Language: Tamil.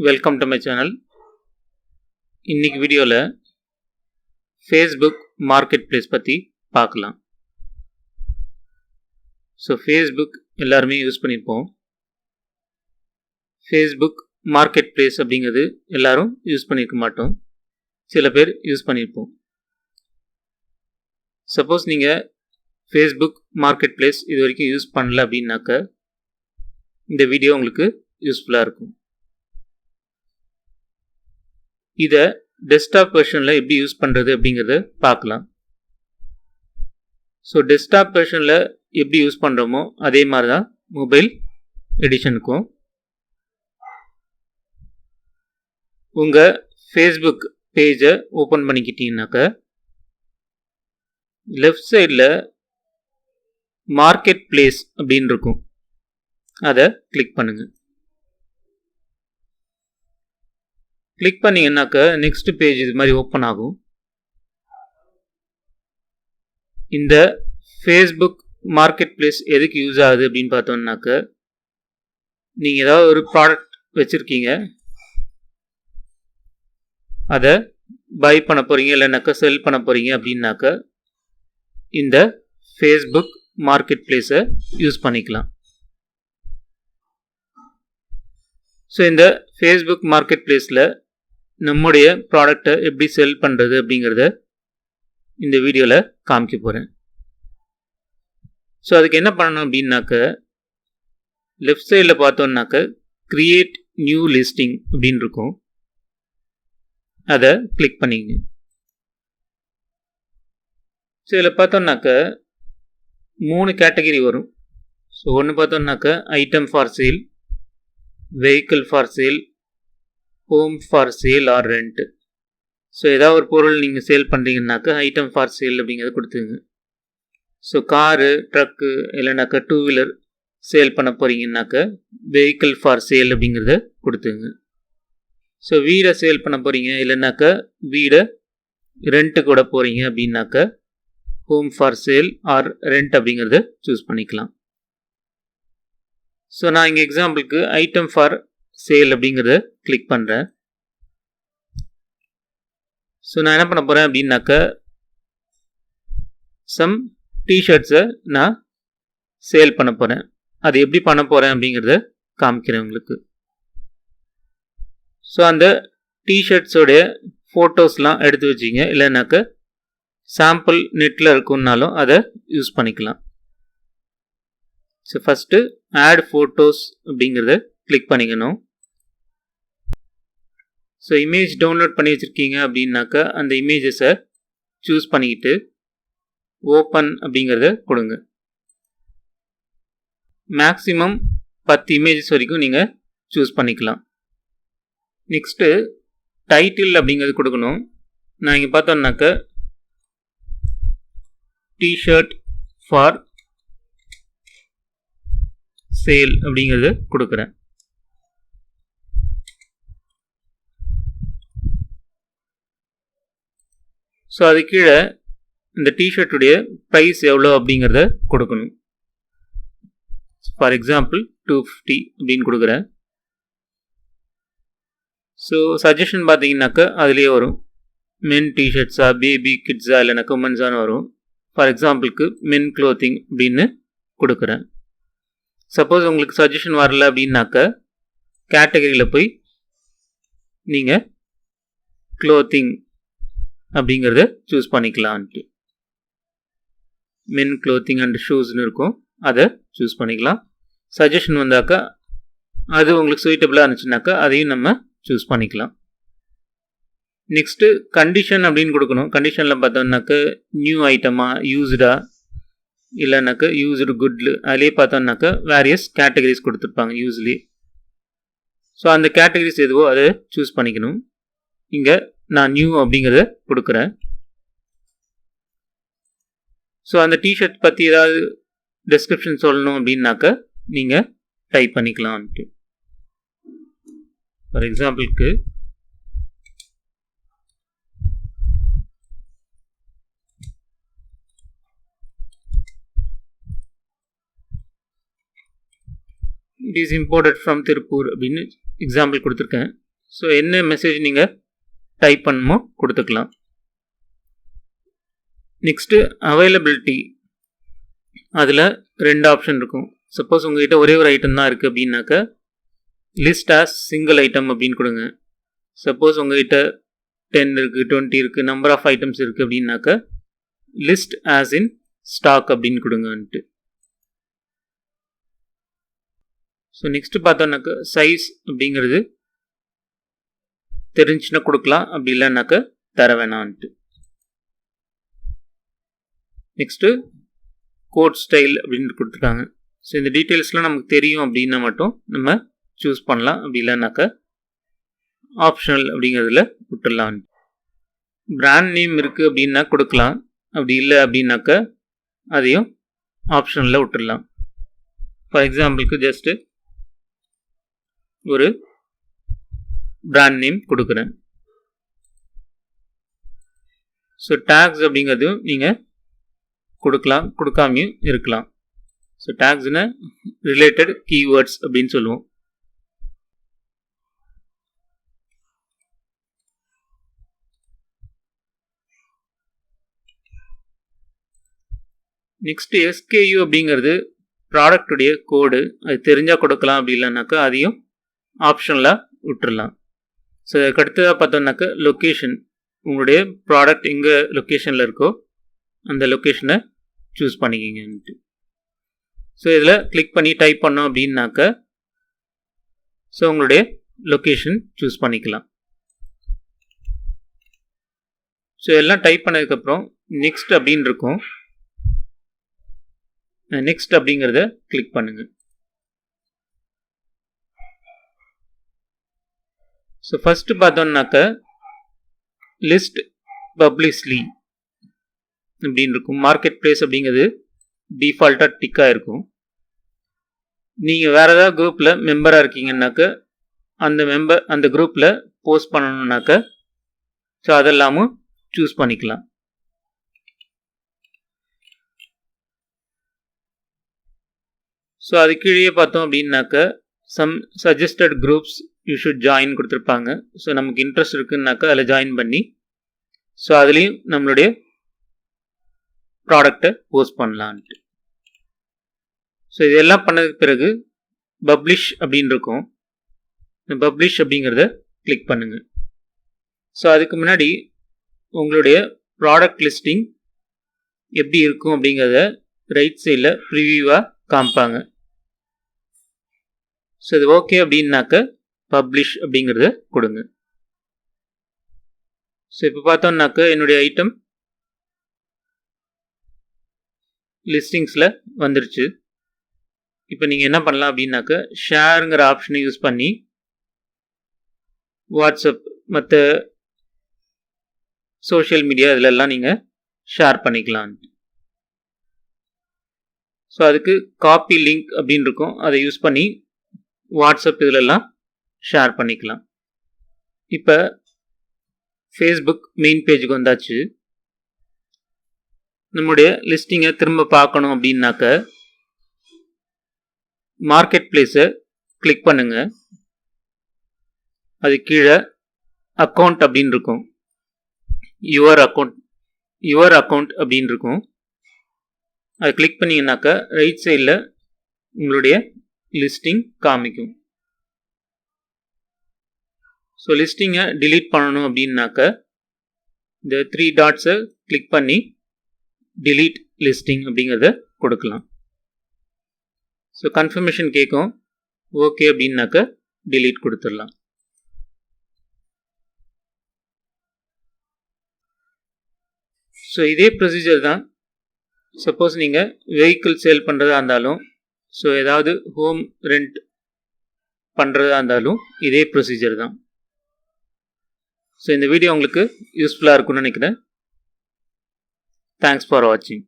Welcome to my channel. இன்னைக்கு வீடியோல Facebook Marketplace பத்தி பார்க்கலாம். So Facebook எல்லாருமே யூஸ் பண்ணிருப்போம். Facebook Marketplace அப்படிங்கிறது எல்லாரும் யூஸ் பண்ணிருக்க மாட்டோம். சில பேர் யூஸ் பண்ணிருப்போம். Suppose நீங்க Facebook Marketplace இது வரைக்கும் யூஸ் பண்ணல அப்படின்னாக்க இந்த வீடியோ உங்களுக்கு யூஸ்ஃபுல்லா இருக்கும். இதை டெஸ்க்டாப் வெர்ஷனில் எப்படி யூஸ் பண்ணுறது அப்படிங்கிறத பார்க்கலாம். ஸோ டெஸ்க்டாப் வெர்ஷனில் எப்படி யூஸ் பண்ணுறோமோ அதே மாதிரி தான் மொபைல் எடிஷனுக்கும். உங்கள் ஃபேஸ்புக் பேஜை ஓப்பன் பண்ணிக்கிட்டீங்கன்னாக்க லெஃப்ட் சைடில் மார்க்கெட் பிளேஸ் அப்படின்னு இருக்கும். அதை கிளிக் பண்ணுங்கள். கிளிக் பண்ணிங்கன்னாக்க நெக்ஸ்ட் பேஜ் இது மாதிரி ஓப்பன் ஆகும். இந்த ஃபேஸ்புக் மார்க்கெட் பிளேஸ் எதுக்கு யூஸ் ஆகுது அப்படின்னு பார்த்தோம்னாக்க நீங்கள் ஏதாவது ஒரு ப்ராடக்ட் வச்சுருக்கீங்க, அதை பை பண்ண போகிறீங்க இல்லைனாக்கா செல் பண்ண போகிறீங்க அப்படின்னாக்க இந்த ஃபேஸ்புக் மார்க்கெட் பிளேஸை யூஸ் பண்ணிக்கலாம். ஸோ இந்த ஃபேஸ்புக் மார்க்கெட் பிளேஸில் நம்முடைய ப்ராடக்டை எப்படி செல் பண்ணுறது அப்படிங்கிறத இந்த வீடியோவில் காமிக்க போகிறேன். ஸோ அதுக்கு என்ன பண்ணணும் அப்படின்னாக்க லெஃப்ட் சைடில் பார்த்தோம்னாக்க கிரியேட் நியூ லிஸ்டிங் அப்படின்னு இருக்கும். அதை கிளிக் பண்ணிங்க. ஸோ இதில் பார்த்தோம்னாக்க 3 கேட்டகரி வரும். ஸோ ஒன்று பார்த்தோம்னாக்க item for sale, vehicle for sale, home for sale R rent. So ஏதாவது ஒரு பொருள் நீங்கள் சேல் பண்ணுறீங்கன்னாக்கா ஐட்டம் ஃபார் சேல் அப்படிங்கிறத கொடுத்துங்க. ஸோ காரு, ட்ரக்கு இல்லைனாக்கா 2 வீலர் சேல் பண்ண போகிறீங்கன்னாக்கா வெஹிக்கிள் ஃபார் சேல் அப்படிங்கிறத கொடுத்துங்க. ஸோ வீடை சேல் பண்ண போகிறீங்க இல்லைனாக்கா வீடை ரெண்ட்டு கூட போகிறீங்க அப்படின்னாக்கா home for sale R rent அப்படிங்கிறத சூஸ் பண்ணிக்கலாம். ஸோ நான் இங்கே எக்ஸாம்பிளுக்கு ஐட்டம் ஃபார் சேல் அப்படிங்கிறத கிளிக் பண்ணுறேன். ஸோ நான் என்ன பண்ண போகிறேன் அப்படின்னாக்க சம் டிஷர்ட்ஸை நான் சேல் பண்ண போகிறேன். அது எப்படி பண்ண போகிறேன் அப்படிங்கிறத காமிக்கிறேன் உங்களுக்கு. ஸோ அந்த டிஷர்ட்ஸோடைய ஃபோட்டோஸ்லாம் எடுத்து வச்சிங்க, இல்லைனாக்க சாம்பிள் நெட்டில் இருக்குன்னாலும் அதை யூஸ் பண்ணிக்கலாம். ஸோ ஃபஸ்ட்டு ஆட் ஃபோட்டோஸ் அப்படிங்கிறத கிளிக் பண்ணிக்கணும். ஸோ இமேஜ் டவுன்லோட் பண்ணி வச்சுருக்கீங்க அப்படின்னாக்கா அந்த இமேஜஸை சூஸ் பண்ணிக்கிட்டு ஓப்பன் அப்படிங்கிறத கொடுங்க. மேக்ஸிமம் 10 இமேஜஸ் வரைக்கும் நீங்கள் சூஸ் பண்ணிக்கலாம். நெக்ஸ்ட்டு டைட்டில் அப்படிங்கிறது கொடுக்கணும். நான் இங்கே பார்த்தோம்னாக்க டிஷர்ட் ஃபார் சேல் அப்படிங்கிறது கொடுக்குறேன். ஸோ அது கீழே இந்த டிஷர்ட்டுடைய ப்ரைஸ் எவ்வளோ அப்படிங்கிறத கொடுக்கணும். ஃபார் எக்ஸாம்பிள் 250 அப்படின்னு கொடுக்குறேன். ஸோ சஜஷன் பார்த்தீங்கன்னாக்கா அதுலேயே வரும் மென் டிஷர்ட்ஸா, பேபி கிட்ஸா இல்லைனாக்கா உமன்ஸான்னு வரும். ஃபார் எக்ஸாம்பிளுக்கு மென் க்ளோத்திங் அப்படின்னு கொடுக்குறேன். சப்போஸ் உங்களுக்கு சஜஷன் வரல அப்படின்னாக்கா கேட்டகரியில் போய் நீங்கள் க்ளோத்திங் அப்படிங்கிறத சூஸ் பண்ணிக்கலான்ட்டு. மென் க்ளோத்திங் அண்ட் ஷூஸ்னு இருக்கும், அதை சூஸ் பண்ணிக்கலாம். சஜஷன் வந்தாக்கா அது உங்களுக்கு சூட்டபிளாக இருந்துச்சுனாக்கா அதையும் நம்ம சூஸ் பண்ணிக்கலாம். நெக்ஸ்ட்டு கண்டிஷன் அப்படின்னு கொடுக்கணும். கண்டிஷனில் பார்த்தோம்னாக்க நியூ ஐட்டமா, யூஸ்டா இல்லைனாக்கா யூஸ்டு குட்லு, அதிலே பார்த்தோம்னாக்கா வேரியஸ் கேட்டகரிஸ் கொடுத்துருப்பாங்க யூஸ்லி. ஸோ அந்த கேட்டகரிஸ் எதுவோ அதை சூஸ் பண்ணிக்கணும். இங்கே நான் நியூ அப்படிங்கிறத கொடுக்குறேன். ஸோ அந்த டிஷர்ட் பற்றி ஏதாவது டிஸ்கிரிப்ஷன் சொல்லணும் அப்படின்னாக்கா நீங்கள் டைப் பண்ணிக்கலாம்ட்டு. ஃபார் எக்ஸாம்பிளுக்கு it is imported from Tirupur அப்படின்னு எக்ஸாம்பிள் கொடுத்துருக்கேன். ஸோ என்ன மெசேஜ் நீங்கள் டைப் பண்ணணுமோ கொடுத்துக்கலாம். நெக்ஸ்ட்டு அவைலபிலிட்டி, அதில் 2 ஆப்ஷன் இருக்கும். சப்போஸ் உங்கள்கிட்ட ஒரே ஒரு ஐட்டம் தான் இருக்குது அப்படின்னாக்க லிஸ்ட் ஆஸ் சிங்கிள் ஐட்டம் அப்படின்னு கொடுங்க. சப்போஸ் உங்கள்கிட்ட 10 இருக்குது, 20 இருக்குது, நம்பர் ஆஃப் ஐட்டம்ஸ் இருக்குது அப்படின்னாக்க லிஸ்ட் ஆஸ் இன் ஸ்டாக் அப்படின்னு கொடுங்கன்ட்டு. ஸோ நெக்ஸ்ட்டு பார்த்தோன்னாக்க சைஸ் அப்படிங்கிறது தெரிஞ்சுன்னா கொடுக்கலாம், அப்படி இல்லைன்னாக்க தர வேணான்ட்டு. நெக்ஸ்ட்டு கோட் ஸ்டைல் அப்படின்னு கொடுத்துருக்காங்க. ஸோ இந்த டீட்டெயில்ஸ்லாம் நமக்கு தெரியும் அப்படின்னா மட்டும் நம்ம சூஸ் பண்ணலாம், அப்படி இல்லைனாக்கா ஆப்ஷனல் அப்படிங்கிறதுல விட்டுடலாம். பிராண்ட் நேம் இருக்குது அப்படின்னா கொடுக்கலாம், அப்படி இல்லை அப்படின்னாக்கா அதையும் ஆப்ஷனலில் விட்டுடலாம். ஃபார் எக்ஸாம்பிளுக்கு ஜஸ்ட்டு ஒரு பிராண்ட் நேம் கொடுக்குறேன். ஸோ டேக்ஸ் அப்படிங்கிறதும் நீங்கள் கொடுக்கலாம், கொடுக்காமையும் இருக்கலாம். ஸோ டேக்ஸ்னா ரிலேட்டட் கீவேர்ட்ஸ் அப்படின்னு சொல்லுவோம். நெக்ஸ்ட் SKU அப்படிங்கிறது ப்ராடக்டுடைய கோடு, அது தெரிஞ்சால் கொடுக்கலாம், அப்படி இல்லைனாக்கா அதையும் ஆப்ஷனில் விட்டுடலாம். ஸோ அதுக்கு அடுத்ததாக பார்த்தோம்னாக்கா லொக்கேஷன், உங்களுடைய ப்ராடக்ட் எங்கே லொக்கேஷனில் இருக்கோ அந்த லொக்கேஷனை சூஸ் பண்ணிக்கிங்கன்ட்டு. ஸோ இதில் கிளிக் பண்ணி டைப் பண்ணோம் அப்படின்னாக்க ஸோ உங்களுடைய லொக்கேஷன் சூஸ் பண்ணிக்கலாம். ஸோ எல்லாம் டைப் பண்ணதுக்கப்புறம் நெக்ஸ்ட் அப்படின்னு இருக்கும். நெக்ஸ்ட் அப்படிங்கிறத கிளிக் பண்ணுங்க. ஸோ ஃபஸ்ட்டு பார்த்தோம்னாக்க லிஸ்ட் பப்ளிஷ்லி அப்படின்னு இருக்கும். மார்க்கெட் பிளேஸ் அப்படிங்கிறது டிஃபால்ட்டாக டிக்காக இருக்கும். நீங்கள் வேறு ஏதாவது குரூப்பில் மெம்பராக இருக்கீங்கன்னாக்க அந்த குரூப்பில் போஸ்ட் பண்ணணுன்னாக்க ஸோ அதெல்லாமும் சூஸ் பண்ணிக்கலாம். ஸோ அது கீழே பார்த்தோம் அப்படின்னாக்க some suggested groups you should join கொடுத்துருப்பாங்க. ஸோ நமக்கு இன்ட்ரெஸ்ட் இருக்குன்னாக்கா அதில் ஜாயின் பண்ணி ஸோ அதுலேயும் நம்மளுடைய ப்ராடக்டை போஸ்ட் பண்ணலான்ட்டு. ஸோ இதெல்லாம் பண்ணதுக்கு பிறகு பப்ளிஷ் அப்படின்னு இருக்கும். பப்ளிஷ் அப்படிங்கிறத கிளிக் பண்ணுங்கள். ஸோ அதுக்கு முன்னாடி உங்களுடைய ப்ராடக்ட் லிஸ்டிங் எப்படி இருக்கும் அப்படிங்கிறத ரைட் சைடில் ப்ரிவியூவாக காமிப்பாங்க. ஸோ இது ஓகே அப்படின்னாக்க பப்ளிஷ் அப்படிங்கிறத கொடுங்க. ஸோ இப்போ பார்த்தோம்னாக்க என்னுடைய ஐட்டம் லிஸ்டிங்ஸில் வந்துருச்சு. இப்போ நீங்கள் என்ன பண்ணலாம் அப்படின்னாக்க ஷேருங்கிற ஆப்ஷனை யூஸ் பண்ணி வாட்ஸ்அப் மற்ற சோஷியல் மீடியா இதிலெல்லாம் நீங்கள் ஷேர் பண்ணிக்கலாம். ஸோ அதுக்கு காப்பி லிங்க் அப்படின்னு இருக்கும், அதை யூஸ் பண்ணி வாட்ஸ்அப் இதிலெல்லாம் ஷேர் பண்ணிக்கலாம். இப்போ ஃபேஸ்புக் மெயின் பேஜுக்கு வந்தாச்சு. நம்முடைய லிஸ்டிங்கை திரும்ப பார்க்கணும் அப்படின்னாக்க மார்க்கெட் பிளேஸை கிளிக் பண்ணுங்க. அது கீழே அக்கௌண்ட் அப்படின்னு இருக்கும், யுவர் அக்கௌண்ட் அப்படின்னு இருக்கும். அதை கிளிக் பண்ணிங்கனாக்கா ரைட் சைடில் உங்களுடைய லிஸ்டிங் காமிக்கும். ஸோ லிஸ்டிங்கை டிலீட் பண்ணணும் அப்படின்னாக்க இந்த 3 டாட்ஸை கிளிக் பண்ணி டிலீட் லிஸ்டிங் அப்படிங்கிறத கொடுக்கலாம். ஸோ கன்ஃபர்மேஷன் கேட்கும், ஓகே அப்படின்னாக்க டிலீட் கொடுத்துடலாம். ஸோ இதே ப்ரொசீஜர் தான். சப்போஸ் நீங்கள் வெஹிக்கிள் சேல் பண்ணுறதா இருந்தாலும், ஸோ ஏதாவது ஹோம் ரெண்ட் பண்ணுறதா இருந்தாலும் இதே ப்ரொசீஜர் தான். ஸோ இந்த வீடியோ உங்களுக்கு யூஸ்ஃபுல்லாக இருக்கும்னு நினைக்கிறேன். தேங்க்ஸ் ஃபார் வாட்சிங்.